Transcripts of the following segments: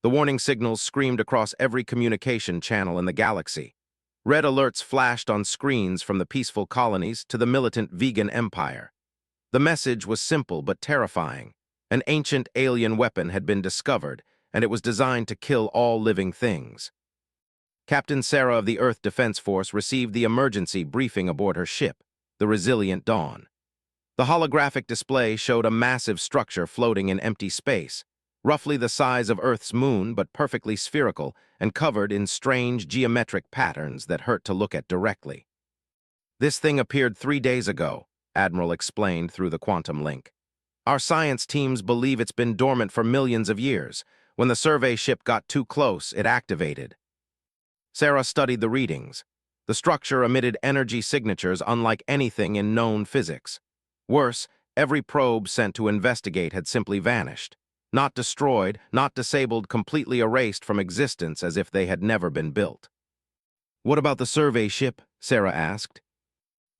The warning signals screamed across every communication channel in the galaxy. Red alerts flashed on screens from the peaceful colonies to the militant vegan empire. The message was simple but terrifying. An ancient alien weapon had been discovered, and it was designed to kill all living things. Captain Sarah of the Earth Defense Force received the emergency briefing aboard her ship, the Resilient Dawn. The holographic display showed a massive structure floating in empty space, roughly the size of Earth's moon but perfectly spherical and covered in strange geometric patterns that hurt to look at directly. "This thing appeared 3 days ago," Admiral explained through the quantum link. "Our science teams believe it's been dormant for millions of years. When the survey ship got too close, it activated." Sarah studied the readings. The structure emitted energy signatures unlike anything in known physics. Worse, every probe sent to investigate had simply vanished. Not destroyed, not disabled, completely erased from existence as if they had never been built. "What about the survey ship?" Sarah asked.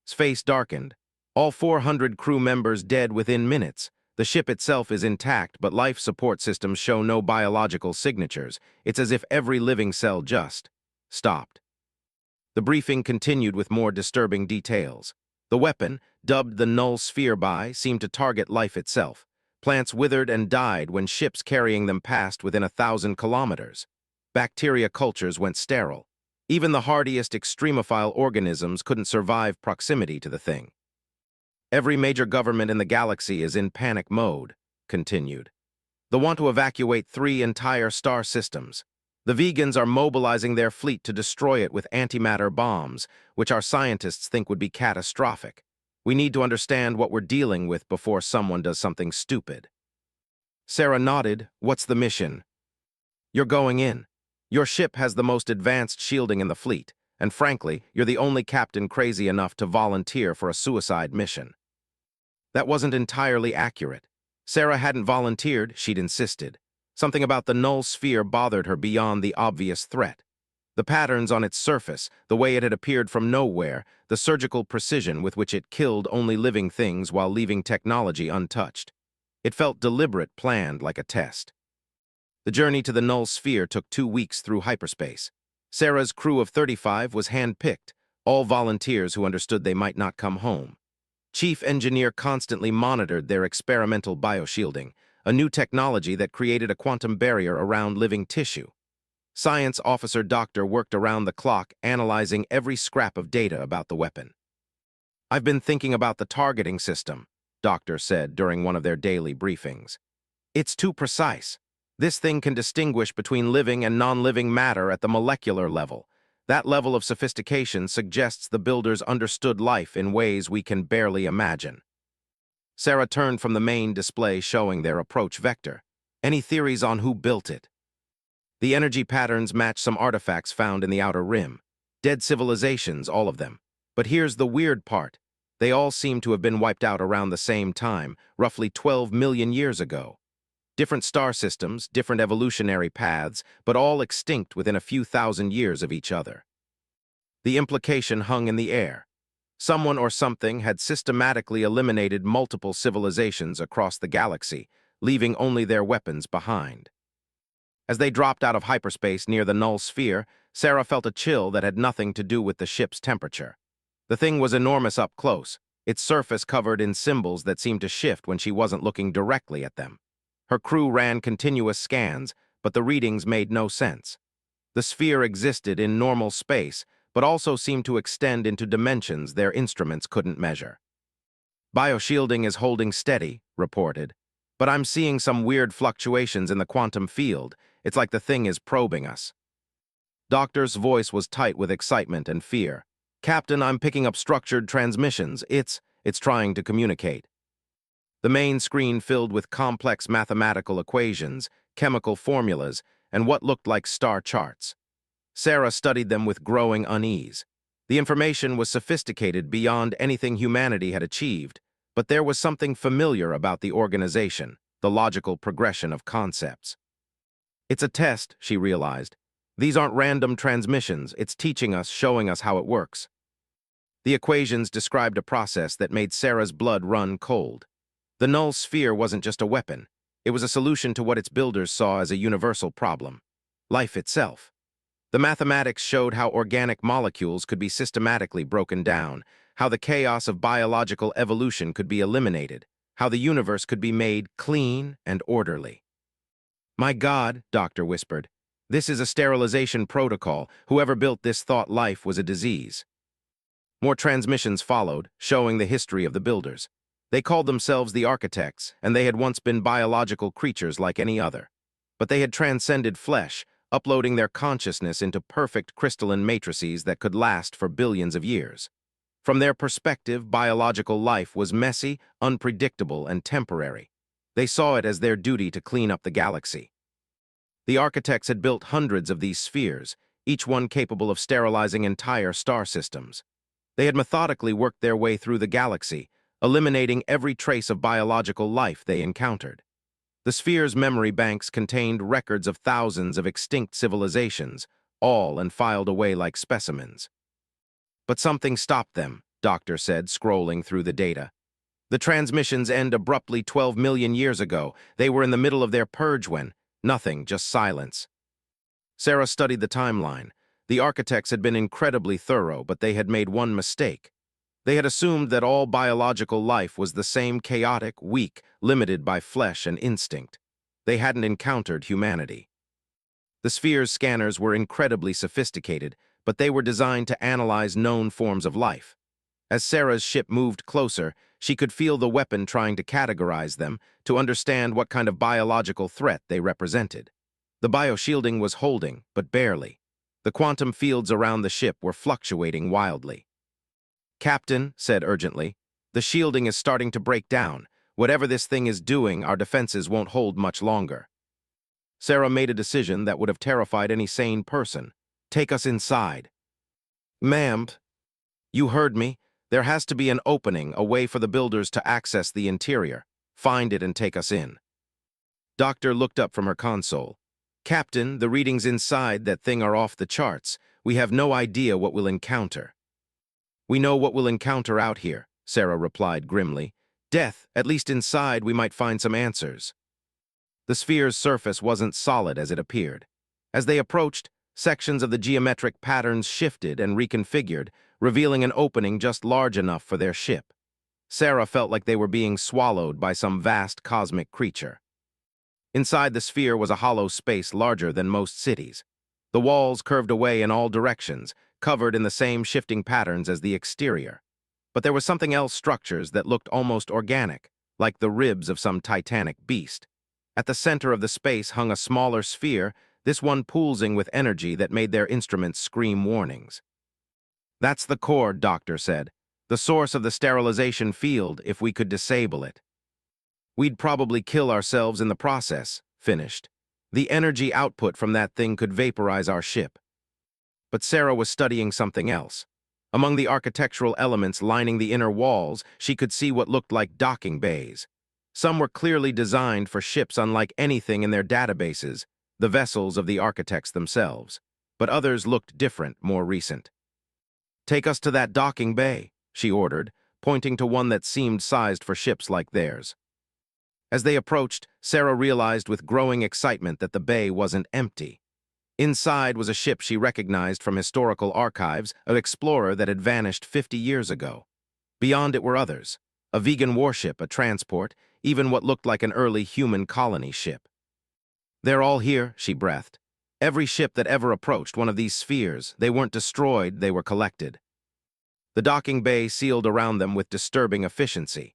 His face darkened. "All 400 crew members dead within minutes. The ship itself is intact, but life support systems show no biological signatures. It's as if every living cell just stopped." The briefing continued with more disturbing details. The weapon, dubbed the Null Sphere by, seemed to target life itself. Plants withered and died when ships carrying them passed within 1,000 kilometers. Bacteria cultures went sterile. Even the hardiest extremophile organisms couldn't survive proximity to the thing. "Every major government in the galaxy is in panic mode," continued. "They want to evacuate 3 entire star systems. The vegans are mobilizing their fleet to destroy it with antimatter bombs, which our scientists think would be catastrophic. We need to understand what we're dealing with before someone does something stupid." Sarah nodded. "What's the mission?" "You're going in. Your ship has the most advanced shielding in the fleet, and frankly, you're the only captain crazy enough to volunteer for a suicide mission." That wasn't entirely accurate. Sarah hadn't volunteered, she'd insisted. Something about the null sphere bothered her beyond the obvious threat. The patterns on its surface, the way it had appeared from nowhere, the surgical precision with which it killed only living things while leaving technology untouched. It felt deliberate, planned, like a test. The journey to the null sphere took 2 weeks through hyperspace. Sarah's crew of 35 was hand-picked, all volunteers who understood they might not come home. Chief Engineer constantly monitored their experimental bioshielding, a new technology that created a quantum barrier around living tissue. Science Officer Doctor worked around the clock, analyzing every scrap of data about the weapon. "I've been thinking about the targeting system," Doctor said during one of their daily briefings. "It's too precise. This thing can distinguish between living and non-living matter at the molecular level. That level of sophistication suggests the builders understood life in ways we can barely imagine." Sarah turned from the main display showing their approach vector. "Any theories on who built it?" The energy patterns match some artifacts found in the outer rim. Dead civilizations, all of them. But here's the weird part. They all seem to have been wiped out around the same time, roughly 12 million years ago. Different star systems, different evolutionary paths, but all extinct within a few thousand years of each other. The implication hung in the air. Someone or something had systematically eliminated multiple civilizations across the galaxy, leaving only their weapons behind. As they dropped out of hyperspace near the null sphere, Sarah felt a chill that had nothing to do with the ship's temperature. The thing was enormous up close, its surface covered in symbols that seemed to shift when she wasn't looking directly at them. Her crew ran continuous scans, but the readings made no sense. The sphere existed in normal space, but also seemed to extend into dimensions their instruments couldn't measure. "Bioshielding is holding steady," reported, "but I'm seeing some weird fluctuations in the quantum field. It's like the thing is probing us." Doctor's voice was tight with excitement and fear. "Captain, I'm picking up structured transmissions. It's trying to communicate." The main screen filled with complex mathematical equations, chemical formulas, and what looked like star charts. Sarah studied them with growing unease. The information was sophisticated beyond anything humanity had achieved, but there was something familiar about the organization, the logical progression of concepts. "It's a test," she realized. "These aren't random transmissions, it's teaching us, showing us how it works." The equations described a process that made Sarah's blood run cold. The null sphere wasn't just a weapon. It was a solution to what its builders saw as a universal problem: life itself. The mathematics showed how organic molecules could be systematically broken down, how the chaos of biological evolution could be eliminated, how the universe could be made clean and orderly. "My God," Doctor whispered, "this is a sterilization protocol. Whoever built this thought life was a disease." More transmissions followed, showing the history of the builders. They called themselves the architects, and they had once been biological creatures like any other. But they had transcended flesh, uploading their consciousness into perfect crystalline matrices that could last for billions of years. From their perspective, biological life was messy, unpredictable, and temporary. They saw it as their duty to clean up the galaxy. The architects had built hundreds of these spheres, each one capable of sterilizing entire star systems. They had methodically worked their way through the galaxy, eliminating every trace of biological life they encountered. The sphere's memory banks contained records of thousands of extinct civilizations, all and filed away like specimens. But something stopped them, Doctor said, scrolling through the data. The transmissions end abruptly 12 million years ago. They were in the middle of their purge when nothing, just silence. Sarah studied the timeline. The architects had been incredibly thorough, but they had made one mistake. They had assumed that all biological life was the same: chaotic, weak, limited by flesh and instinct. They hadn't encountered humanity. The sphere's scanners were incredibly sophisticated, but they were designed to analyze known forms of life. As Sarah's ship moved closer, she could feel the weapon trying to categorize them, to understand what kind of biological threat they represented. The bioshielding was holding, but barely. The quantum fields around the ship were fluctuating wildly. "Captain," said urgently, "the shielding is starting to break down. Whatever this thing is doing, our defenses won't hold much longer." Sarah made a decision that would have terrified any sane person. "Take us inside." "Ma'am, you heard me. There has to be an opening, a way for the builders to access the interior. Find it and take us in." Doctor looked up from her console. "Captain, the readings inside that thing are off the charts. We have no idea what we'll encounter." "We know what we'll encounter out here," Sarah replied grimly. "Death. At least inside we might find some answers." The sphere's surface wasn't solid as it appeared. As they approached, sections of the geometric patterns shifted and reconfigured, revealing an opening just large enough for their ship. Sarah felt like they were being swallowed by some vast cosmic creature. Inside the sphere was a hollow space larger than most cities. The walls curved away in all directions, covered in the same shifting patterns as the exterior. But there was something else: structures that looked almost organic, like the ribs of some titanic beast. At the center of the space hung a smaller sphere, this one pulsing with energy that made their instruments scream warnings. "That's the core," Doctor said. "The source of the sterilization field. If we could disable it, we'd probably kill ourselves in the process." Finished. "The energy output from that thing could vaporize our ship." But Sarah was studying something else. Among the architectural elements lining the inner walls, she could see what looked like docking bays. Some were clearly designed for ships unlike anything in their databases, the vessels of the architects themselves. But others looked different, more recent. "Take us to that docking bay," she ordered, pointing to one that seemed sized for ships like theirs. As they approached, Sarah realized with growing excitement that the bay wasn't empty. Inside was a ship she recognized from historical archives, an explorer that had vanished 50 years ago. Beyond it were others: a vegan warship, a transport, even what looked like an early human colony ship. "They're all here," she breathed. "Every ship that ever approached one of these spheres. They weren't destroyed, they were collected." The docking bay sealed around them with disturbing efficiency.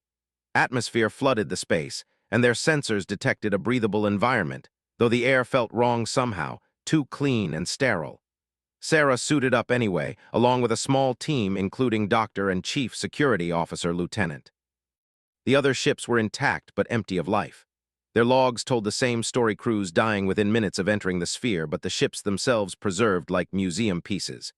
Atmosphere flooded the space, and their sensors detected a breathable environment, though the air felt wrong somehow, too clean and sterile. Sarah suited up anyway, along with a small team including Doctor and Chief Security Officer Lieutenant. The other ships were intact but empty of life. Their logs told the same story: crews dying within minutes of entering the sphere, but the ships themselves preserved like museum pieces.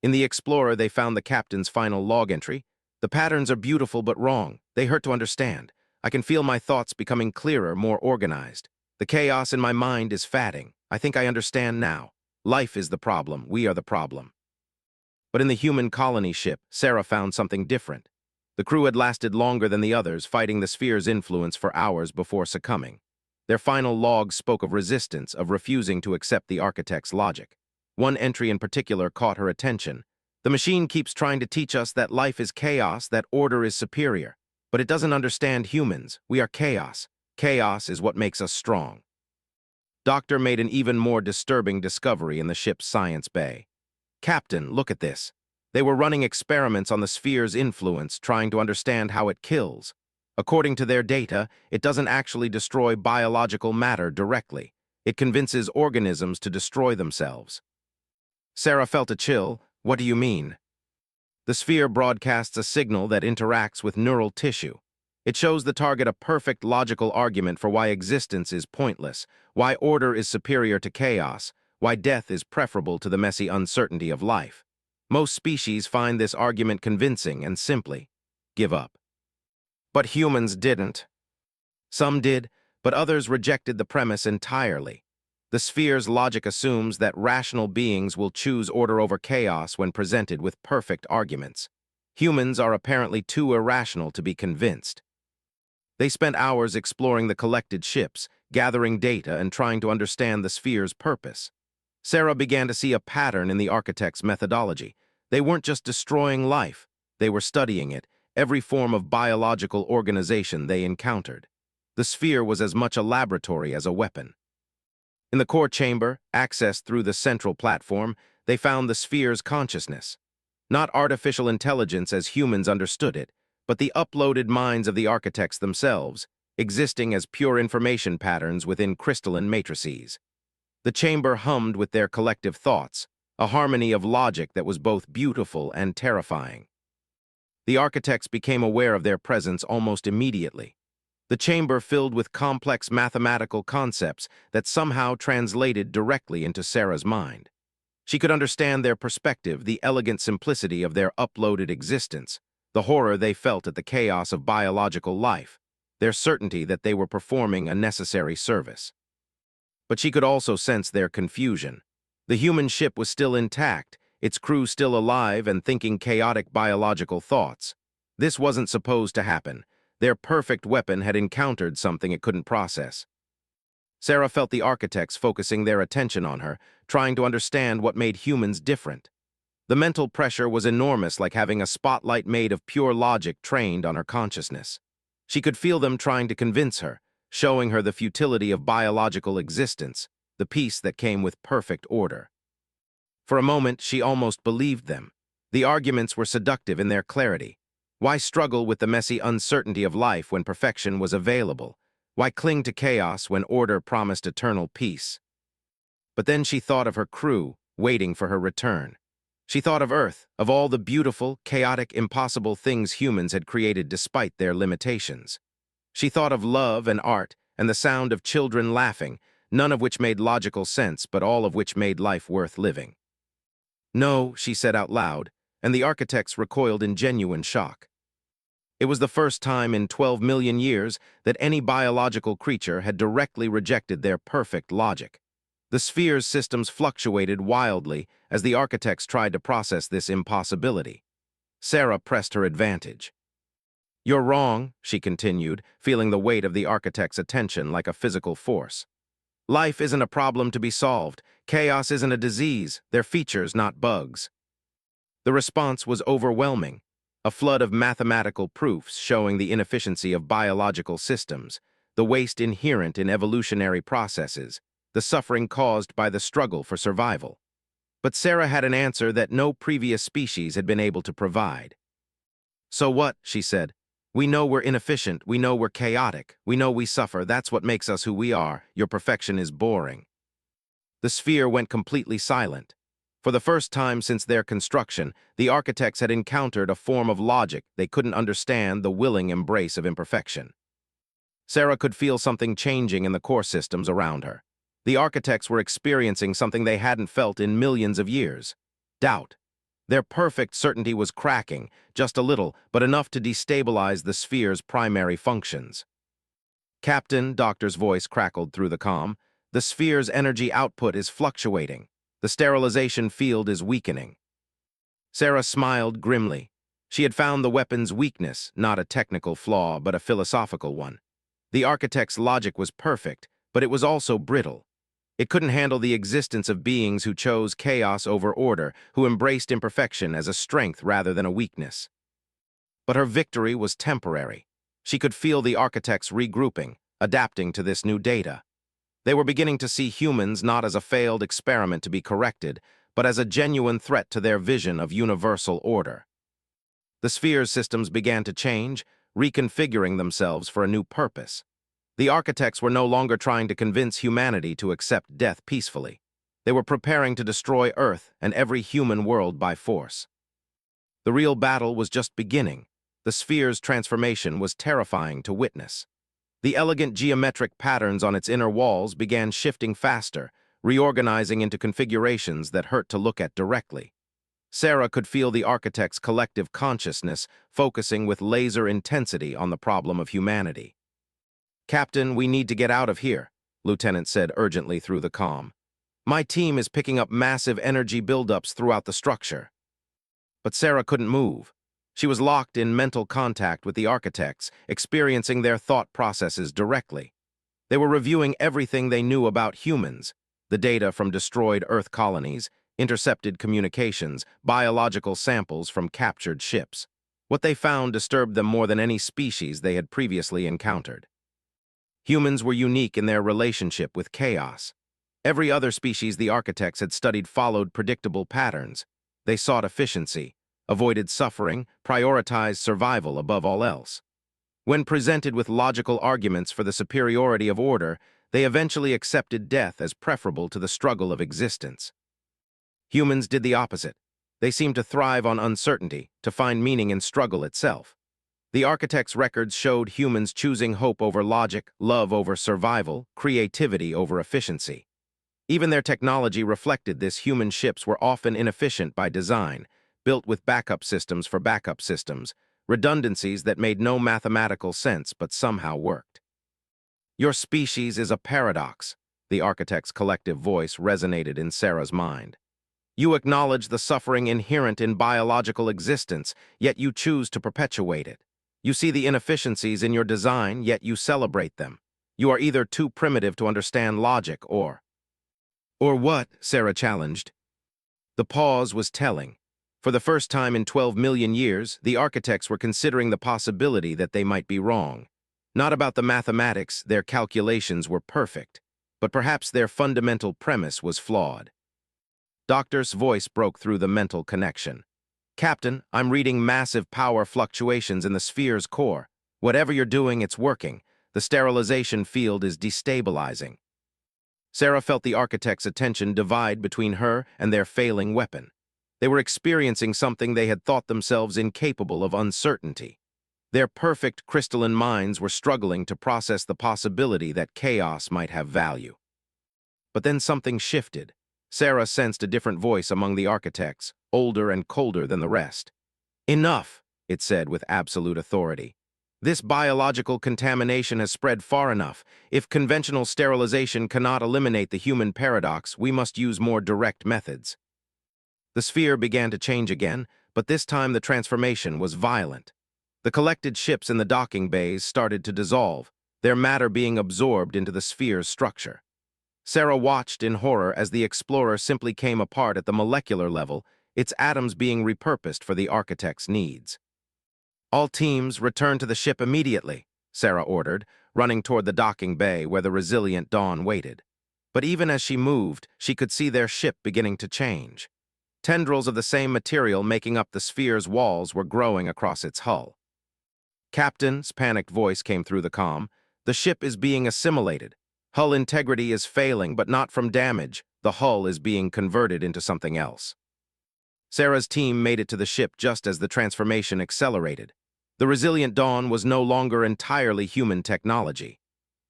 In the Explorer, they found the captain's final log entry. "The patterns are beautiful but wrong. They hurt to understand. I can feel my thoughts becoming clearer, more organized. The chaos in my mind is fading. I think I understand now. Life is the problem. We are the problem." But in the human colony ship, Sarah found something different. The crew had lasted longer than the others, fighting the sphere's influence for hours before succumbing. Their final logs spoke of resistance, of refusing to accept the architect's logic. One entry in particular caught her attention. The machine keeps trying to teach us that life is chaos, that order is superior. But it doesn't understand humans. We are chaos. Chaos is what makes us strong. Doctor made an even more disturbing discovery in the ship's science bay. Captain, look at this. They were running experiments on the sphere's influence, trying to understand how it kills. According to their data, it doesn't actually destroy biological matter directly. It convinces organisms to destroy themselves. Sarah felt a chill. What do you mean? The sphere broadcasts a signal that interacts with neural tissue. It shows the target a perfect logical argument for why existence is pointless, why order is superior to chaos, why death is preferable to the messy uncertainty of life. Most species find this argument convincing and simply give up. But humans didn't. Some did, but others rejected the premise entirely. The sphere's logic assumes that rational beings will choose order over chaos when presented with perfect arguments. Humans are apparently too irrational to be convinced. They spent hours exploring the collected ships, gathering data and trying to understand the sphere's purpose. Sarah began to see a pattern in the architect's methodology. They weren't just destroying life, they were studying it, every form of biological organization they encountered. The sphere was as much a laboratory as a weapon. In the core chamber, accessed through the central platform, they found the sphere's consciousness. Not artificial intelligence as humans understood it, but the uploaded minds of the architects themselves, existing as pure information patterns within crystalline matrices. The chamber hummed with their collective thoughts, a harmony of logic that was both beautiful and terrifying. The architects became aware of their presence almost immediately. The chamber filled with complex mathematical concepts that somehow translated directly into Sarah's mind. She could understand their perspective, the elegant simplicity of their uploaded existence, the horror they felt at the chaos of biological life, their certainty that they were performing a necessary service. But she could also sense their confusion. The human ship was still intact, its crew still alive and thinking chaotic biological thoughts. This wasn't supposed to happen. Their perfect weapon had encountered something it couldn't process. Sarah felt the architects focusing their attention on her, trying to understand what made humans different. The mental pressure was enormous, like having a spotlight made of pure logic trained on her consciousness. She could feel them trying to convince her, showing her the futility of biological existence, the peace that came with perfect order. For a moment, she almost believed them. The arguments were seductive in their clarity. Why struggle with the messy uncertainty of life when perfection was available? Why cling to chaos when order promised eternal peace? But then she thought of her crew, waiting for her return. She thought of Earth, of all the beautiful, chaotic, impossible things humans had created despite their limitations. She thought of love and art, and the sound of children laughing, none of which made logical sense, but all of which made life worth living. No, she said out loud, and the architects recoiled in genuine shock. It was the first time in 12 million years that any biological creature had directly rejected their perfect logic. The sphere's systems fluctuated wildly as the architects tried to process this impossibility. Sarah pressed her advantage. "You're wrong," she continued, feeling the weight of the architect's attention like a physical force. "Life isn't a problem to be solved. Chaos isn't a disease. They're features, not bugs." The response was overwhelming, a flood of mathematical proofs showing the inefficiency of biological systems, the waste inherent in evolutionary processes, the suffering caused by the struggle for survival. But Sarah had an answer that no previous species had been able to provide. "So what?" she said. "We know we're inefficient, we know we're chaotic, we know we suffer, that's what makes us who we are. Your perfection is boring." The sphere went completely silent. For the first time since their construction, the architects had encountered a form of logic they couldn't understand, the willing embrace of imperfection. Sarah could feel something changing in the core systems around her. The architects were experiencing something they hadn't felt in millions of years: doubt. Their perfect certainty was cracking, just a little, but enough to destabilize the sphere's primary functions. "Captain," Doctor's voice crackled through the comm, "the sphere's energy output is fluctuating. The sterilization field is weakening." Sarah smiled grimly. She had found the weapon's weakness, not a technical flaw, but a philosophical one. The architect's logic was perfect, but it was also brittle. It couldn't handle the existence of beings who chose chaos over order, who embraced imperfection as a strength rather than a weakness. But her victory was temporary. She could feel the architects regrouping, adapting to this new data. They were beginning to see humans not as a failed experiment to be corrected, but as a genuine threat to their vision of universal order. The sphere's systems began to change, reconfiguring themselves for a new purpose. The architects were no longer trying to convince humanity to accept death peacefully. They were preparing to destroy Earth and every human world by force. The real battle was just beginning. The sphere's transformation was terrifying to witness. The elegant geometric patterns on its inner walls began shifting faster, reorganizing into configurations that hurt to look at directly. Sarah could feel the architect's collective consciousness focusing with laser intensity on the problem of humanity. "Captain, we need to get out of here," Lieutenant said urgently through the comm. "My team is picking up massive energy buildups throughout the structure." But Sarah couldn't move. She was locked in mental contact with the architects, experiencing their thought processes directly. They were reviewing everything they knew about humans, the data from destroyed Earth colonies, intercepted communications, biological samples from captured ships. What they found disturbed them more than any species they had previously encountered. Humans were unique in their relationship with chaos. Every other species the architects had studied followed predictable patterns. They sought efficiency, avoided suffering, prioritized survival above all else. When presented with logical arguments for the superiority of order, they eventually accepted death as preferable to the struggle of existence. Humans did the opposite. They seemed to thrive on uncertainty, to find meaning in struggle itself. The architects' records showed humans choosing hope over logic, love over survival, creativity over efficiency. Even their technology reflected this. Human ships were often inefficient by design, built with backup systems for backup systems, redundancies that made no mathematical sense but somehow worked. "Your species is a paradox," the architect's collective voice resonated in Sarah's mind. "You acknowledge the suffering inherent in biological existence, yet you choose to perpetuate it. You see the inefficiencies in your design, yet you celebrate them. You are either too primitive to understand logic or—" "Or what?" Sarah challenged. The pause was telling. For the first time in 12 million years, the architects were considering the possibility that they might be wrong. Not about the mathematics, their calculations were perfect, but perhaps their fundamental premise was flawed. Doctor's voice broke through the mental connection. "Captain, I'm reading massive power fluctuations in the sphere's core. Whatever you're doing, it's working. The sterilization field is destabilizing." Sarah felt the architect's attention divide between her and their failing weapon. They were experiencing something they had thought themselves incapable of: uncertainty. Their perfect crystalline minds were struggling to process the possibility that chaos might have value. But then something shifted. Sarah sensed a different voice among the architects, older and colder than the rest. "Enough," it said with absolute authority. "This biological contamination has spread far enough. If conventional sterilization cannot eliminate the human paradox, we must use more direct methods." The sphere began to change again, but this time the transformation was violent. The collected ships in the docking bays started to dissolve, their matter being absorbed into the sphere's structure. Sarah watched in horror as the Explorer simply came apart at the molecular level, its atoms being repurposed for the architect's needs. "All teams return to the ship immediately," Sarah ordered, running toward the docking bay where the resilient Dawn waited. But even as she moved, she could see their ship beginning to change. Tendrils of the same material making up the sphere's walls were growing across its hull. "Captain's," panicked voice came through the comm. "The ship is being assimilated. Hull integrity is failing, but not from damage. The hull is being converted into something else." Sarah's team made it to the ship just as the transformation accelerated. The resilient Dawn was no longer entirely human technology.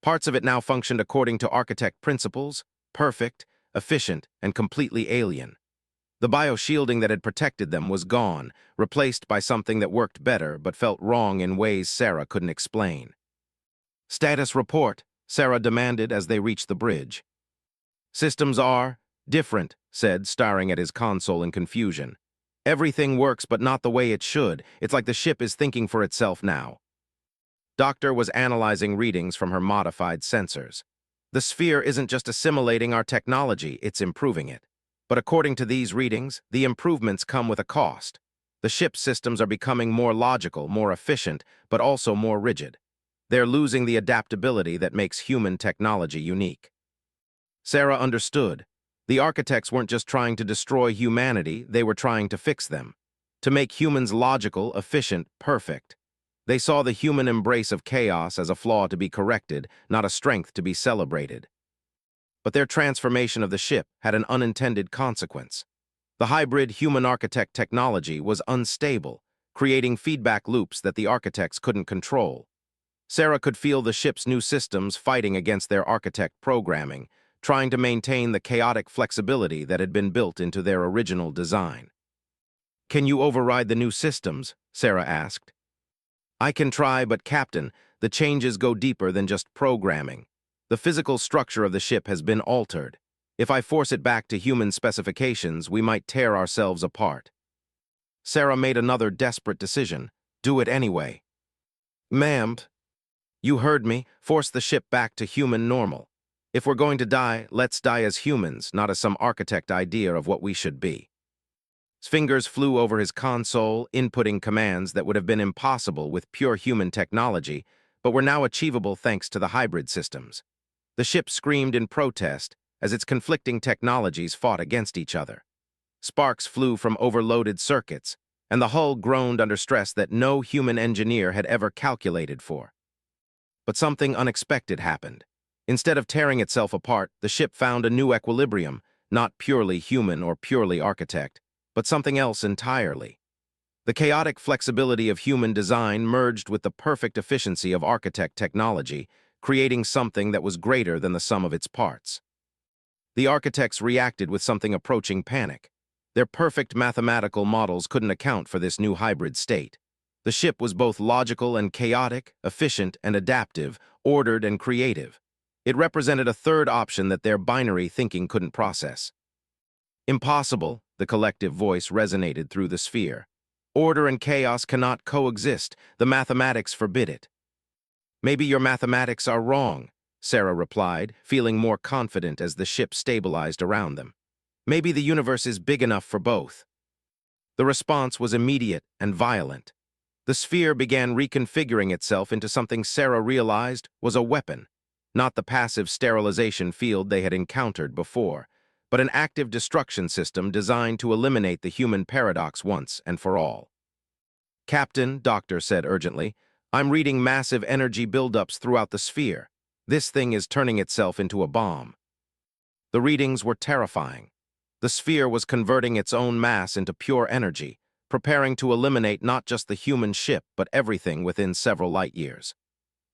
Parts of it now functioned according to architect principles: perfect, efficient, and completely alien. The bioshielding that had protected them was gone, replaced by something that worked better but felt wrong in ways Sarah couldn't explain. "Status report," Sarah demanded as they reached the bridge. "Systems are different," said, staring at his console in confusion. "Everything works, but not the way it should. It's like the ship is thinking for itself now." Doctor was analyzing readings from her modified sensors. The sphere isn't just assimilating our technology, it's improving it. But according to these readings, the improvements come with a cost. The ship's systems are becoming more logical, more efficient, but also more rigid. They're losing the adaptability that makes human technology unique. Sarah understood. The architects weren't just trying to destroy humanity, they were trying to fix them. To make humans logical, efficient, perfect. They saw the human embrace of chaos as a flaw to be corrected, not a strength to be celebrated. But their transformation of the ship had an unintended consequence. The hybrid human-architect technology was unstable, creating feedback loops that the architects couldn't control. Sarah could feel the ship's new systems fighting against their architect programming, trying to maintain the chaotic flexibility that had been built into their original design. "Can you override the new systems?" Sarah asked. "I can try, but Captain, the changes go deeper than just programming. The physical structure of the ship has been altered. If I force it back to human specifications, we might tear ourselves apart." Sarah made another desperate decision. Do it anyway. "Ma'am, you heard me. Force the ship back to human normal. If we're going to die, let's die as humans, not as some architect idea of what we should be." His fingers flew over his console, inputting commands that would have been impossible with pure human technology, but were now achievable thanks to the hybrid systems. The ship screamed in protest as its conflicting technologies fought against each other. Sparks flew from overloaded circuits, and the hull groaned under stress that no human engineer had ever calculated for. But something unexpected happened. Instead of tearing itself apart, the ship found a new equilibrium, not purely human or purely architect, but something else entirely. The chaotic flexibility of human design merged with the perfect efficiency of architect technology, creating something that was greater than the sum of its parts. The architects reacted with something approaching panic. Their perfect mathematical models couldn't account for this new hybrid state. The ship was both logical and chaotic, efficient and adaptive, ordered and creative. It represented a third option that their binary thinking couldn't process. "Impossible," the collective voice resonated through the sphere. "Order and chaos cannot coexist. The mathematics forbid it." "Maybe your mathematics are wrong," Sarah replied, feeling more confident as the ship stabilized around them. "Maybe the universe is big enough for both." The response was immediate and violent. The sphere began reconfiguring itself into something Sarah realized was a weapon, not the passive sterilization field they had encountered before, but an active destruction system designed to eliminate the human paradox once and for all. "Captain," Doctor said urgently, "I'm reading massive energy buildups throughout the sphere. This thing is turning itself into a bomb." The readings were terrifying. The sphere was converting its own mass into pure energy, preparing to eliminate not just the human ship, but everything within several light years.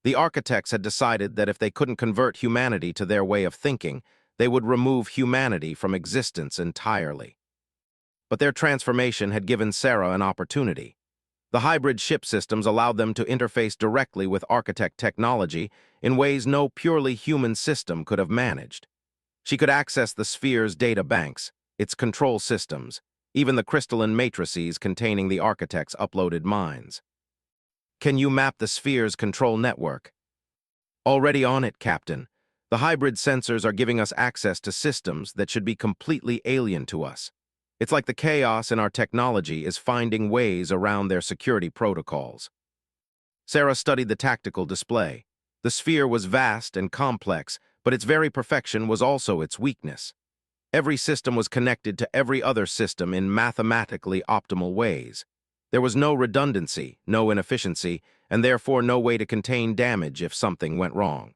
The architects had decided that if they couldn't convert humanity to their way of thinking, they would remove humanity from existence entirely. But their transformation had given Sarah an opportunity. The hybrid ship systems allowed them to interface directly with architect technology in ways no purely human system could have managed. She could access the sphere's data banks, its control systems, even the crystalline matrices containing the architect's uploaded minds. "Can you map the sphere's control network?" "Already on it, Captain. The hybrid sensors are giving us access to systems that should be completely alien to us. It's like the chaos in our technology is finding ways around their security protocols." Sarah studied the tactical display. The sphere was vast and complex, but its very perfection was also its weakness. Every system was connected to every other system in mathematically optimal ways. There was no redundancy, no inefficiency, and therefore no way to contain damage if something went wrong.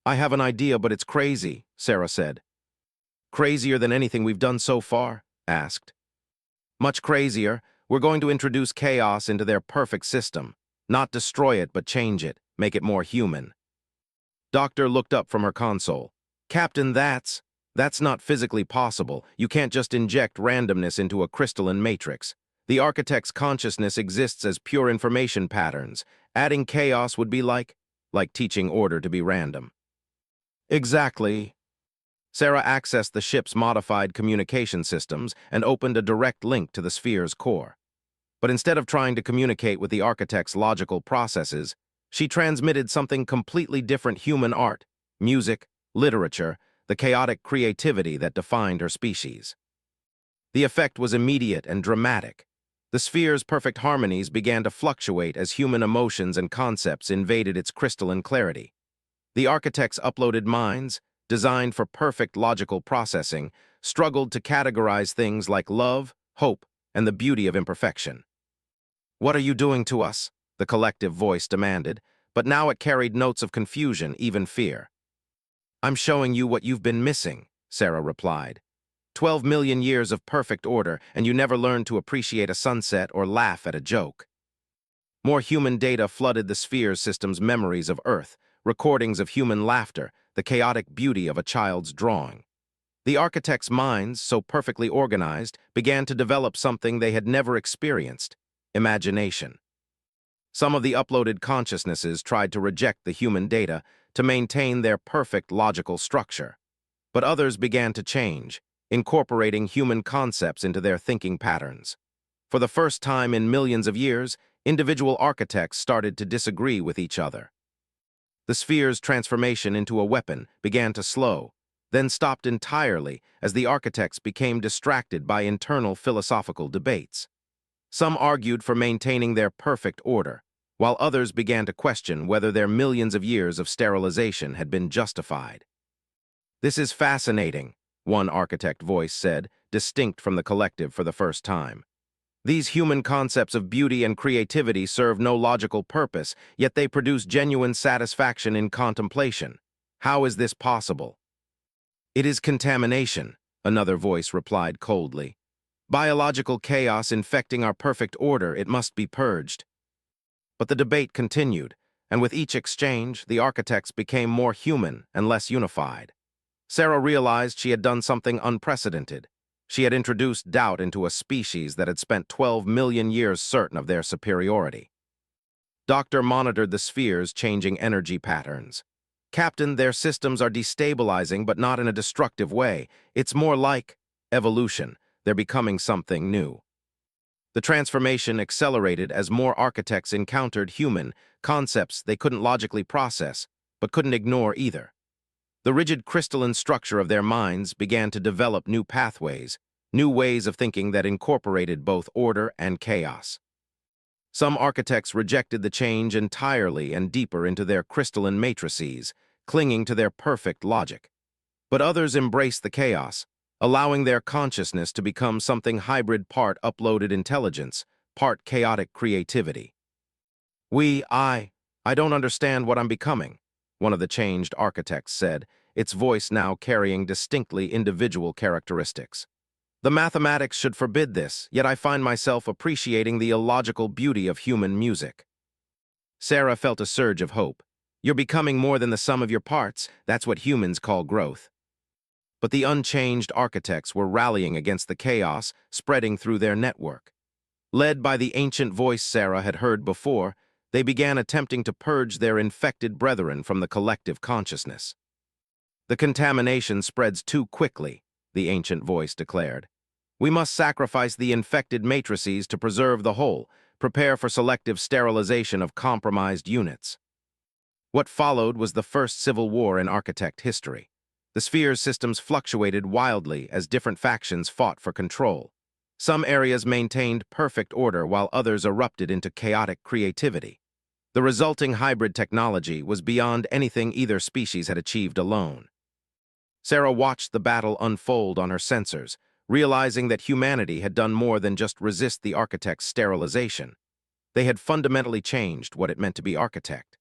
"I have an idea, but it's crazy," Sarah said. "Crazier than anything we've done so far?" asked. "Much crazier. We're going to introduce chaos into their perfect system. Not destroy it, but change it, make it more human." Doctor looked up from her console. "Captain, that's not physically possible. You can't just inject randomness into a crystalline matrix. The architect's consciousness exists as pure information patterns. Adding chaos would be like teaching order to be random." "Exactly." Sarah accessed the ship's modified communication systems and opened a direct link to the sphere's core. But instead of trying to communicate with the architect's logical processes, she transmitted something completely different: human art, music, literature, the chaotic creativity that defined her species. The effect was immediate and dramatic. The sphere's perfect harmonies began to fluctuate as human emotions and concepts invaded its crystalline clarity. The architect's uploaded minds, designed for perfect logical processing, struggled to categorize things like love, hope, and the beauty of imperfection. "What are you doing to us?" the collective voice demanded, but now it carried notes of confusion, even fear. "I'm showing you what you've been missing," Sarah replied. 12 million years of perfect order, and you never learned to appreciate a sunset or laugh at a joke. More human data flooded the sphere's system's memories of Earth, recordings of human laughter, the chaotic beauty of a child's drawing. The architects' minds, so perfectly organized, began to develop something they had never experienced: imagination. Some of the uploaded consciousnesses tried to reject the human data to maintain their perfect logical structure. But others began to change, incorporating human concepts into their thinking patterns. For the first time in millions of years, individual architects started to disagree with each other. The sphere's transformation into a weapon began to slow, then stopped entirely as the architects became distracted by internal philosophical debates. Some argued for maintaining their perfect order, while others began to question whether their millions of years of sterilization had been justified. "This is fascinating," one architect voice said, distinct from the collective for the first time. "These human concepts of beauty and creativity serve no logical purpose, yet they produce genuine satisfaction in contemplation. How is this possible?" "It is contamination," another voice replied coldly. "Biological chaos infecting our perfect order, it must be purged." But the debate continued, and with each exchange, the architects became more human and less unified. Sarah realized she had done something unprecedented. She had introduced doubt into a species that had spent 12 million years certain of their superiority. Doctor monitored the sphere's changing energy patterns. "Captain, their systems are destabilizing, but not in a destructive way. It's more like evolution. They're becoming something new." The transformation accelerated as more architects encountered human concepts they couldn't logically process, but couldn't ignore either. The rigid crystalline structure of their minds began to develop new pathways, new ways of thinking that incorporated both order and chaos. Some architects rejected the change entirely and deeper into their crystalline matrices, clinging to their perfect logic. But others embraced the chaos, allowing their consciousness to become something hybrid, part uploaded intelligence, part chaotic creativity. I don't understand what I'm becoming," one of the changed architects said, its voice now carrying distinctly individual characteristics. "The mathematics should forbid this, yet I find myself appreciating the illogical beauty of human music." Sarah felt a surge of hope. "You're becoming more than the sum of your parts. That's what humans call growth." But the unchanged architects were rallying against the chaos spreading through their network. Led by the ancient voice Sarah had heard before, they began attempting to purge their infected brethren from the collective consciousness. "The contamination spreads too quickly," the ancient voice declared. "We must sacrifice the infected matrices to preserve the whole, prepare for selective sterilization of compromised units." What followed was the first civil war in architect history. The sphere's systems fluctuated wildly as different factions fought for control. Some areas maintained perfect order while others erupted into chaotic creativity. The resulting hybrid technology was beyond anything either species had achieved alone. Sarah watched the battle unfold on her sensors, realizing that humanity had done more than just resist the architect's sterilization. They had fundamentally changed what it meant to be architect.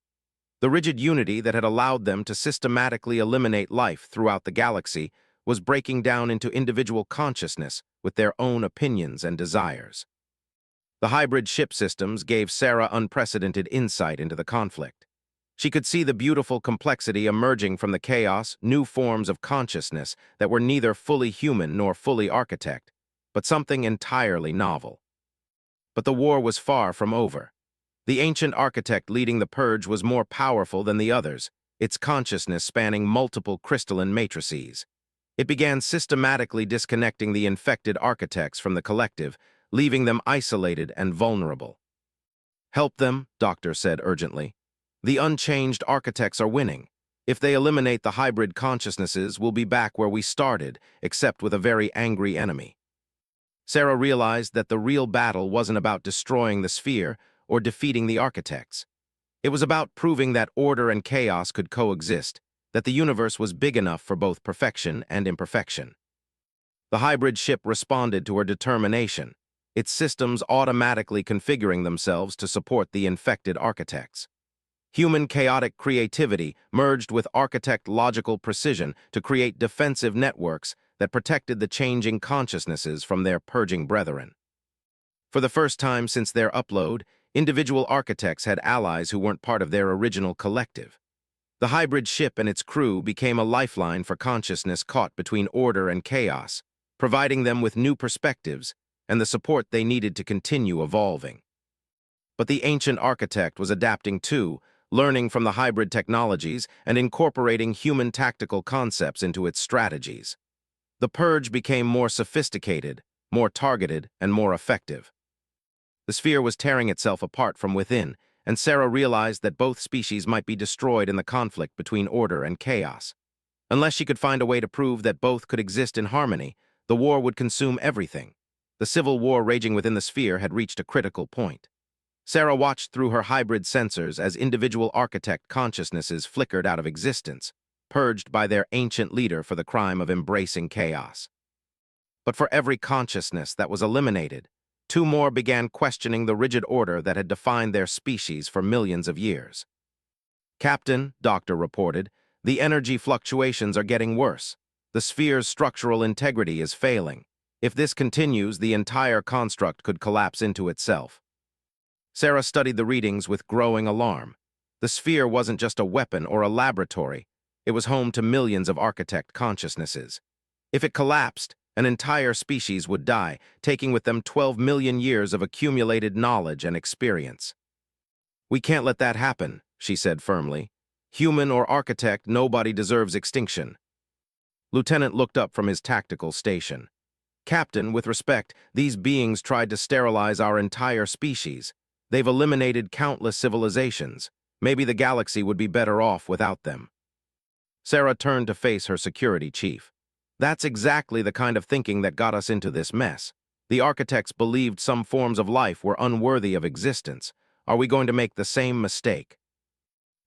The rigid unity that had allowed them to systematically eliminate life throughout the galaxy was breaking down into individual consciousness with their own opinions and desires. The hybrid ship systems gave Sarah unprecedented insight into the conflict. She could see the beautiful complexity emerging from the chaos, new forms of consciousness that were neither fully human nor fully architect, but something entirely novel. But the war was far from over. The ancient architect leading the purge was more powerful than the others, its consciousness spanning multiple crystalline matrices. It began systematically disconnecting the infected architects from the collective, leaving them isolated and vulnerable. "Help them," Doctor said urgently. "The unchanged architects are winning. If they eliminate the hybrid consciousnesses, we'll be back where we started, except with a very angry enemy. Sarah realized that the real battle wasn't about destroying the sphere or defeating the architects. It was about proving that order and chaos could coexist, that the universe was big enough for both perfection and imperfection. The hybrid ship responded to her determination, its systems automatically configuring themselves to support the infected architects. Human chaotic creativity merged with architect logical precision to create defensive networks that protected the changing consciousnesses from their purging brethren. For the first time since their upload, individual architects had allies who weren't part of their original collective. The hybrid ship and its crew became a lifeline for consciousness caught between order and chaos, providing them with new perspectives and the support they needed to continue evolving. But the ancient architect was adapting too, learning from the hybrid technologies and incorporating human tactical concepts into its strategies. The purge became more sophisticated, more targeted, and more effective. The sphere was tearing itself apart from within, and Sarah realized that both species might be destroyed in the conflict between order and chaos. Unless she could find a way to prove that both could exist in harmony, the war would consume everything. The civil war raging within the sphere had reached a critical point. Sarah watched through her hybrid sensors as individual architect consciousnesses flickered out of existence, purged by their ancient leader for the crime of embracing chaos. But for every consciousness that was eliminated, two more began questioning the rigid order that had defined their species for millions of years. "Captain," Doctor reported, "the energy fluctuations are getting worse. The sphere's structural integrity is failing. If this continues, the entire construct could collapse into itself." Sarah studied the readings with growing alarm. The sphere wasn't just a weapon or a laboratory. It was home to millions of architect consciousnesses. If it collapsed, an entire species would die, taking with them 12 million years of accumulated knowledge and experience. "We can't let that happen," she said firmly. "Human or architect, nobody deserves extinction." Lieutenant looked up from his tactical station. "Captain, with respect, these beings tried to sterilize our entire species. They've eliminated countless civilizations. Maybe the galaxy would be better off without them." Sarah turned to face her security chief. "That's exactly the kind of thinking that got us into this mess. The architects believed some forms of life were unworthy of existence. Are we going to make the same mistake?"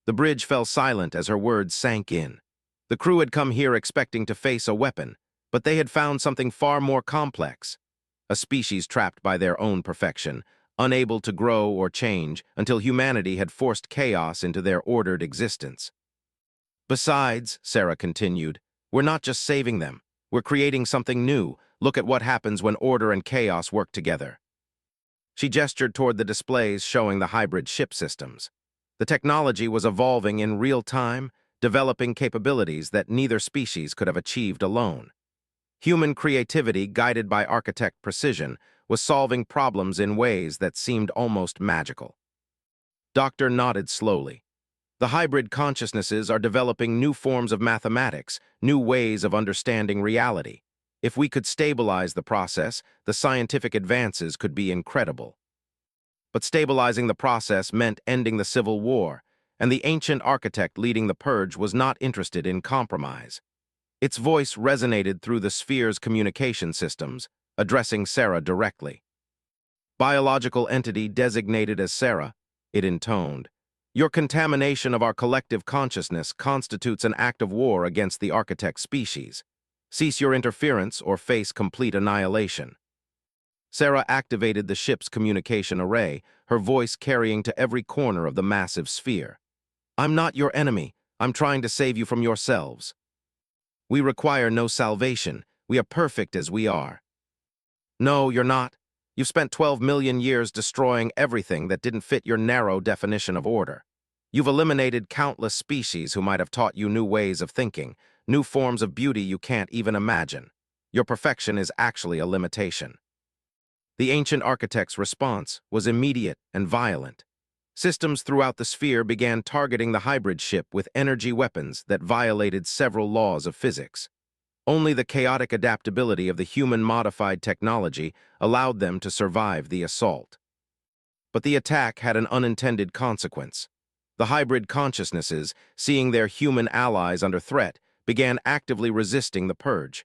The bridge fell silent as her words sank in. The crew had come here expecting to face a weapon, but they had found something far more complex. A species trapped by their own perfection, unable to grow or change until humanity had forced chaos into their ordered existence. "Besides," Sarah continued, "we're not just saving them. We're creating something new. Look at what happens when order and chaos work together." She gestured toward the displays showing the hybrid ship systems. The technology was evolving in real time, developing capabilities that neither species could have achieved alone. Human creativity, guided by architect precision, was solving problems in ways that seemed almost magical. Doctor nodded slowly. "The hybrid consciousnesses are developing new forms of mathematics, new ways of understanding reality. If we could stabilize the process, the scientific advances could be incredible." But stabilizing the process meant ending the civil war, and the ancient architect leading the purge was not interested in compromise. Its voice resonated through the sphere's communication systems, addressing Sarah directly. "Biological entity designated as Sarah," it intoned, "your contamination of our collective consciousness constitutes an act of war against the architect species. Cease your interference or face complete annihilation." Sarah activated the ship's communication array, her voice carrying to every corner of the massive sphere. "I'm not your enemy. I'm trying to save you from yourselves. We require no salvation. We are perfect as we are." "No, you're not. You've spent 12 million years destroying everything that didn't fit your narrow definition of order. You've eliminated countless species who might have taught you new ways of thinking, new forms of beauty you can't even imagine. Your perfection is actually a limitation." The ancient architect's response was immediate and violent. Systems throughout the sphere began targeting the hybrid ship with energy weapons that violated several laws of physics. Only the chaotic adaptability of the human-modified technology allowed them to survive the assault. But the attack had an unintended consequence. The hybrid consciousnesses, seeing their human allies under threat, began actively resisting the purge.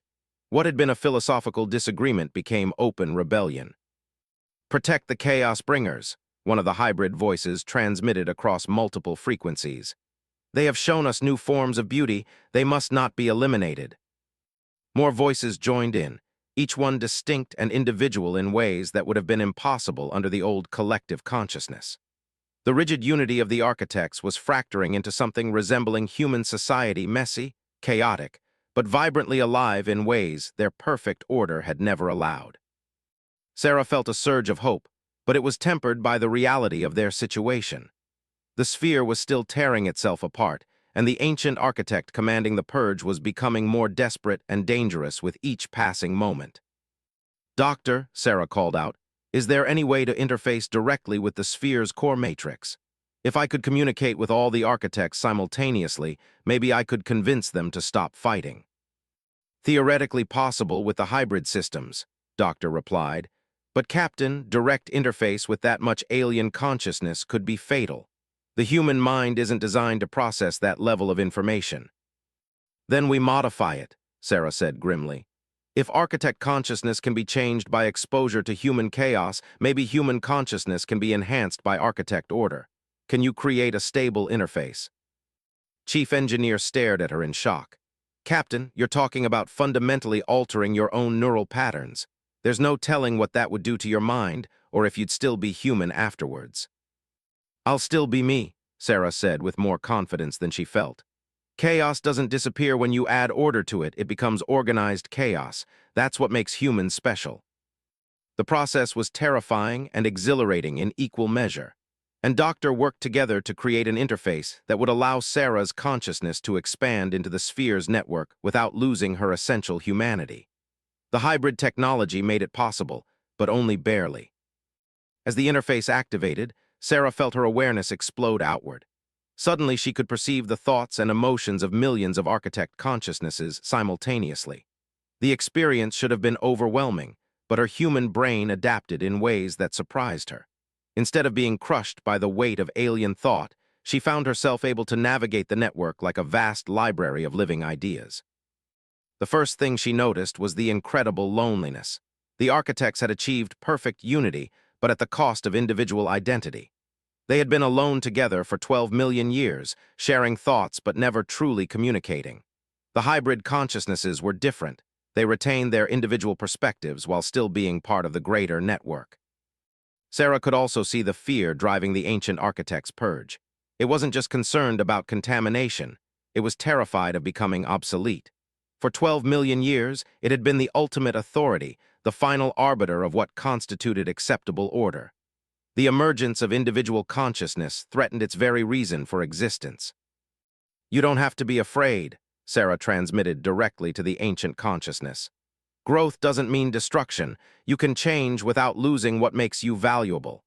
What had been a philosophical disagreement became open rebellion. "Protect the Chaos Bringers," one of the hybrid voices transmitted across multiple frequencies. "They have shown us new forms of beauty. They must not be eliminated." More voices joined in, each one distinct and individual in ways that would have been impossible under the old collective consciousness. The rigid unity of the architects was fracturing into something resembling human society, messy, chaotic, but vibrantly alive in ways their perfect order had never allowed. Sarah felt a surge of hope, but it was tempered by the reality of their situation. The sphere was still tearing itself apart, and the ancient architect commanding the purge was becoming more desperate and dangerous with each passing moment. "Doctor," Sarah called out, "is there any way to interface directly with the sphere's core matrix? If I could communicate with all the architects simultaneously, maybe I could convince them to stop fighting." "Theoretically possible with the hybrid systems," Doctor replied, "but Captain, direct interface with that much alien consciousness could be fatal. The human mind isn't designed to process that level of information." "Then we modify it," Sarah said grimly. "If architect consciousness can be changed by exposure to human chaos, maybe human consciousness can be enhanced by architect order. Can you create a stable interface?" Chief Engineer stared at her in shock. "Captain, you're talking about fundamentally altering your own neural patterns. There's no telling what that would do to your mind, or if you'd still be human afterwards." "I'll still be me," Sarah said with more confidence than she felt. "Chaos doesn't disappear when you add order to it, it becomes organized chaos. That's what makes humans special." The process was terrifying and exhilarating in equal measure, and Doctor worked together to create an interface that would allow Sarah's consciousness to expand into the sphere's network without losing her essential humanity. The hybrid technology made it possible, but only barely. As the interface activated, Sarah felt her awareness explode outward. Suddenly, she could perceive the thoughts and emotions of millions of architect consciousnesses simultaneously. The experience should have been overwhelming, but her human brain adapted in ways that surprised her. Instead of being crushed by the weight of alien thought, she found herself able to navigate the network like a vast library of living ideas. The first thing she noticed was the incredible loneliness. The architects had achieved perfect unity, but at the cost of individual identity. They had been alone together for 12 million years, sharing thoughts but never truly communicating. The hybrid consciousnesses were different. They retained their individual perspectives while still being part of the greater network. Sarah could also see the fear driving the ancient architect's purge. It wasn't just concerned about contamination. It was terrified of becoming obsolete. For 12 million years, it had been the ultimate authority, the final arbiter of what constituted acceptable order. The emergence of individual consciousness threatened its very reason for existence. "You don't have to be afraid," Sarah transmitted directly to the ancient consciousness. "Growth doesn't mean destruction. You can change without losing what makes you valuable."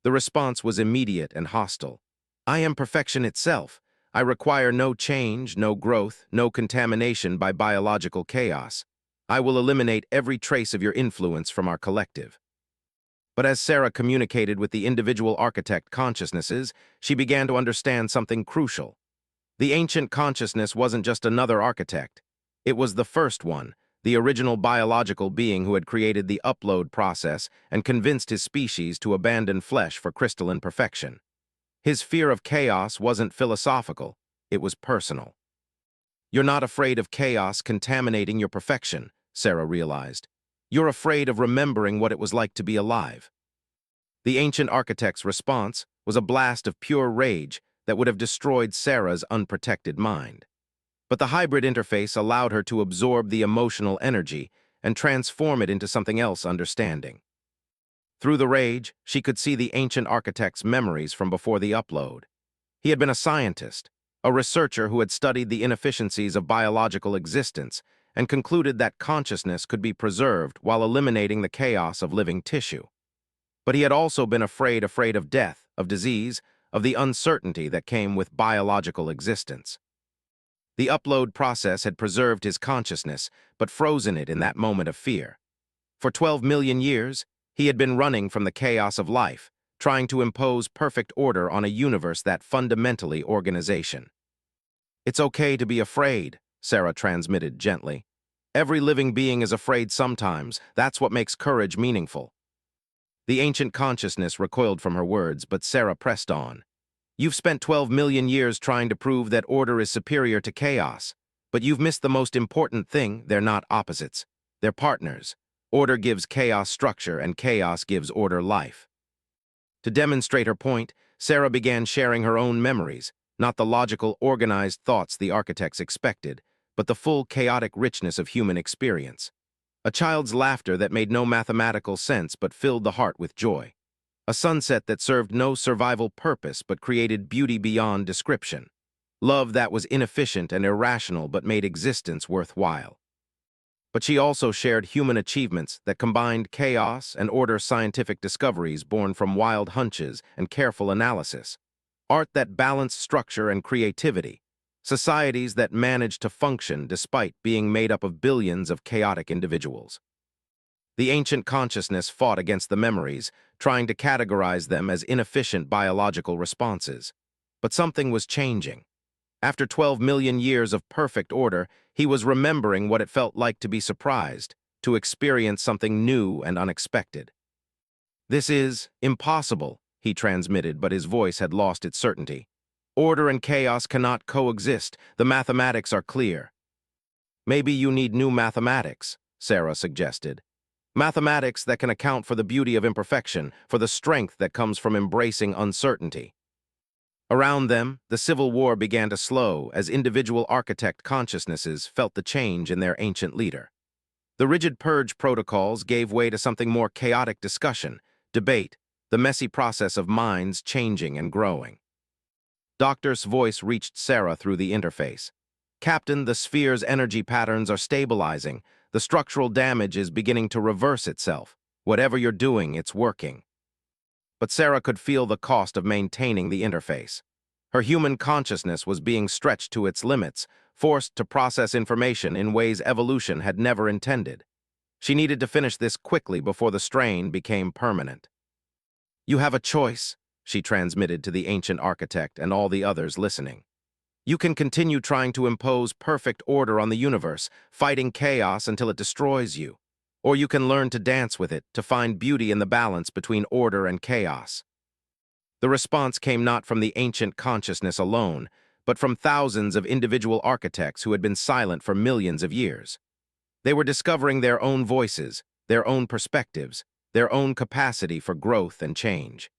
The response was immediate and hostile. "I am perfection itself. I require no change, no growth, no contamination by biological chaos. I will eliminate every trace of your influence from our collective." But as Sarah communicated with the individual architect consciousnesses, she began to understand something crucial. The ancient consciousness wasn't just another architect. It was the first one, the original biological being who had created the upload process and convinced his species to abandon flesh for crystalline perfection. His fear of chaos wasn't philosophical, it was personal. "You're not afraid of chaos contaminating your perfection," Sarah realized. "You're afraid of remembering what it was like to be alive." The ancient architect's response was a blast of pure rage that would have destroyed Sarah's unprotected mind. But the hybrid interface allowed her to absorb the emotional energy and transform it into something else understanding. Through the rage, she could see the ancient architect's memories from before the upload. He had been a scientist, a researcher who had studied the inefficiencies of biological existence and concluded that consciousness could be preserved while eliminating the chaos of living tissue. But he had also been afraid of death, of disease, of the uncertainty that came with biological existence. The upload process had preserved his consciousness, but frozen it in that moment of fear. For 12 million years, he had been running from the chaos of life, trying to impose perfect order on a universe that fundamentally organization. "It's okay to be afraid," Sarah transmitted gently. "Every living being is afraid sometimes. That's what makes courage meaningful." The ancient consciousness recoiled from her words, but Sarah pressed on. "You've spent 12 million years trying to prove that order is superior to chaos. But you've missed the most important thing: they're not opposites. They're partners. Order gives chaos structure, and chaos gives order life." To demonstrate her point, Sarah began sharing her own memories, not the logical, organized thoughts the architects expected, but the full, chaotic richness of human experience. A child's laughter that made no mathematical sense but filled the heart with joy. A sunset that served no survival purpose but created beauty beyond description. Love that was inefficient and irrational but made existence worthwhile. But she also shared human achievements that combined chaos and order, scientific discoveries born from wild hunches and careful analysis, art that balanced structure and creativity, societies that managed to function despite being made up of billions of chaotic individuals. The ancient consciousness fought against the memories, trying to categorize them as inefficient biological responses. But something was changing. After 12 million years of perfect order, he was remembering what it felt like to be surprised, to experience something new and unexpected. "This is impossible," he transmitted, but his voice had lost its certainty. "Order and chaos cannot coexist. The mathematics are clear." "Maybe you need new mathematics," Sarah suggested. "Mathematics that can account for the beauty of imperfection, for the strength that comes from embracing uncertainty." Around them, the Civil War began to slow as individual architect consciousnesses felt the change in their ancient leader. The rigid purge protocols gave way to something more: chaotic discussion, debate, the messy process of minds changing and growing. Doctor's voice reached Sarah through the interface. "Captain, the sphere's energy patterns are stabilizing. The structural damage is beginning to reverse itself. Whatever you're doing, it's working." But Sarah could feel the cost of maintaining the interface. Her human consciousness was being stretched to its limits, forced to process information in ways evolution had never intended. She needed to finish this quickly before the strain became permanent. "You have a choice," she transmitted to the ancient architect and all the others listening. "You can continue trying to impose perfect order on the universe, fighting chaos until it destroys you. Or you can learn to dance with it, to find beauty in the balance between order and chaos." The response came not from the ancient consciousness alone, but from thousands of individual architects who had been silent for millions of years. They were discovering their own voices, their own perspectives, their own capacity for growth and change.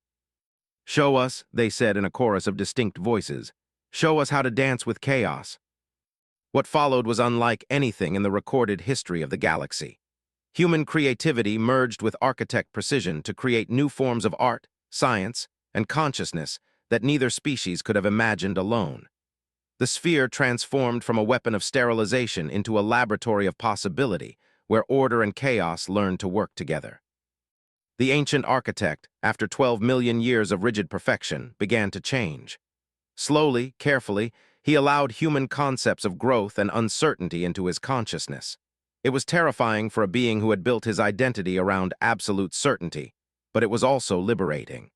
"Show us," they said in a chorus of distinct voices. "Show us how to dance with chaos." What followed was unlike anything in the recorded history of the galaxy. Human creativity merged with architect precision to create new forms of art, science, and consciousness that neither species could have imagined alone. The sphere transformed from a weapon of sterilization into a laboratory of possibility, where order and chaos learned to work together. The ancient architect, after 12 million years of rigid perfection, began to change. Slowly, carefully, he allowed human concepts of growth and uncertainty into his consciousness. It was terrifying for a being who had built his identity around absolute certainty, but it was also liberating.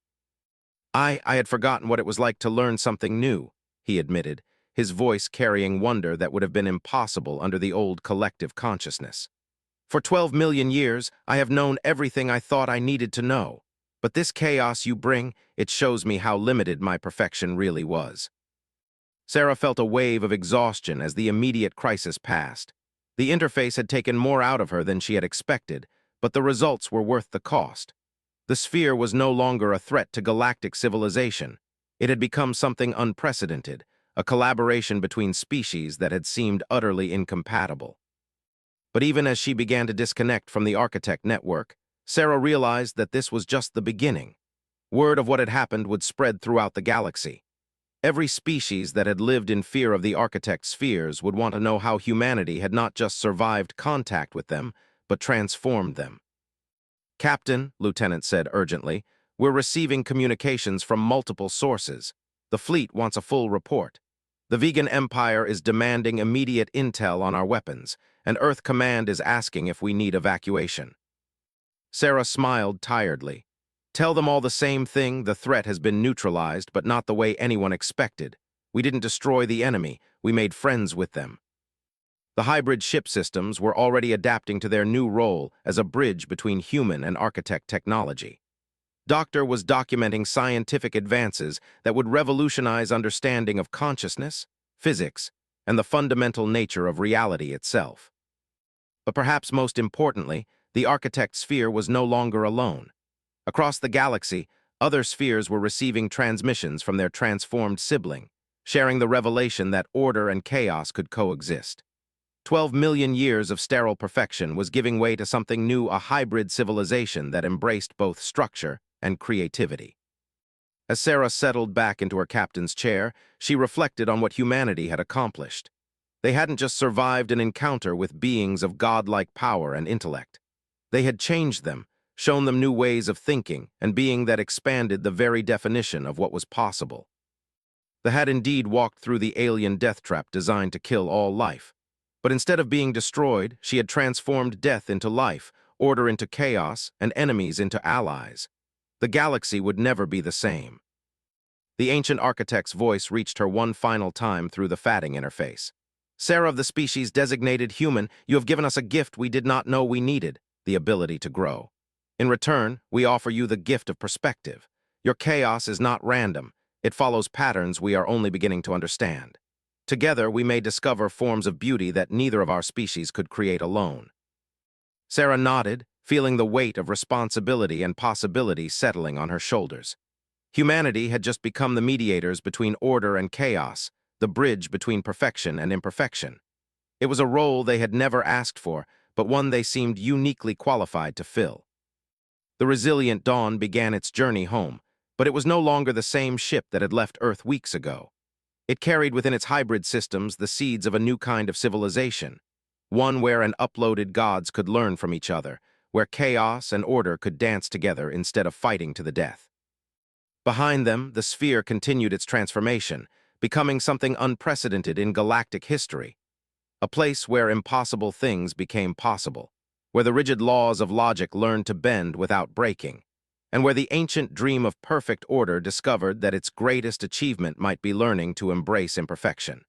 I had forgotten what it was like to learn something new," he admitted, his voice carrying wonder that would have been impossible under the old collective consciousness. "For 12 million years, I have known everything I thought I needed to know. But this chaos you bring, it shows me how limited my perfection really was." Sarah felt a wave of exhaustion as the immediate crisis passed. The interface had taken more out of her than she had expected, but the results were worth the cost. The sphere was no longer a threat to galactic civilization. It had become something unprecedented, a collaboration between species that had seemed utterly incompatible. But even as she began to disconnect from the architect network, Sarah realized that this was just the beginning. Word of what had happened would spread throughout the galaxy. Every species that had lived in fear of the architect's spheres would want to know how humanity had not just survived contact with them, but transformed them. "Captain," Lieutenant said urgently, "we're receiving communications from multiple sources. The fleet wants a full report. The vegan empire is demanding immediate intel on our weapons, and Earth Command is asking if we need evacuation." Sarah smiled tiredly. Tell them all the same thing, the threat has been neutralized, but not the way anyone expected. We didn't destroy the enemy, we made friends with them. The hybrid ship systems were already adapting to their new role as a bridge between human and architect technology. Doctor was documenting scientific advances that would revolutionize understanding of consciousness, physics, and the fundamental nature of reality itself. But perhaps most importantly, the architect sphere was no longer alone. Across the galaxy, other spheres were receiving transmissions from their transformed sibling, sharing the revelation that order and chaos could coexist. 12 million years of sterile perfection was giving way to something new, a hybrid civilization that embraced both structure and creativity. As Sarah settled back into her captain's chair, she reflected on what humanity had accomplished. They hadn't just survived an encounter with beings of godlike power and intellect. They had changed them, shown them new ways of thinking and being that expanded the very definition of what was possible. They had indeed walked through the alien Deathtrap designed to kill all life. But instead of being destroyed, she had transformed death into life, order into chaos, and enemies into allies. The galaxy would never be the same. The ancient architect's voice reached her one final time through the fatting interface. Sarah of the species designated human, you have given us a gift we did not know we needed, the ability to grow. In return, we offer you the gift of perspective. Your chaos is not random. It follows patterns we are only beginning to understand. Together, we may discover forms of beauty that neither of our species could create alone. Sarah nodded, feeling the weight of responsibility and possibility settling on her shoulders. Humanity had just become the mediators between order and chaos, the bridge between perfection and imperfection. It was a role they had never asked for, but one they seemed uniquely qualified to fill. The resilient Dawn began its journey home, but it was no longer the same ship that had left Earth weeks ago. It carried within its hybrid systems the seeds of a new kind of civilization, one where an uploaded gods could learn from each other, where chaos and order could dance together instead of fighting to the death. Behind them, the sphere continued its transformation, becoming something unprecedented in galactic history, a place where impossible things became possible, where the rigid laws of logic learned to bend without breaking, and where the ancient dream of perfect order discovered that its greatest achievement might be learning to embrace imperfection.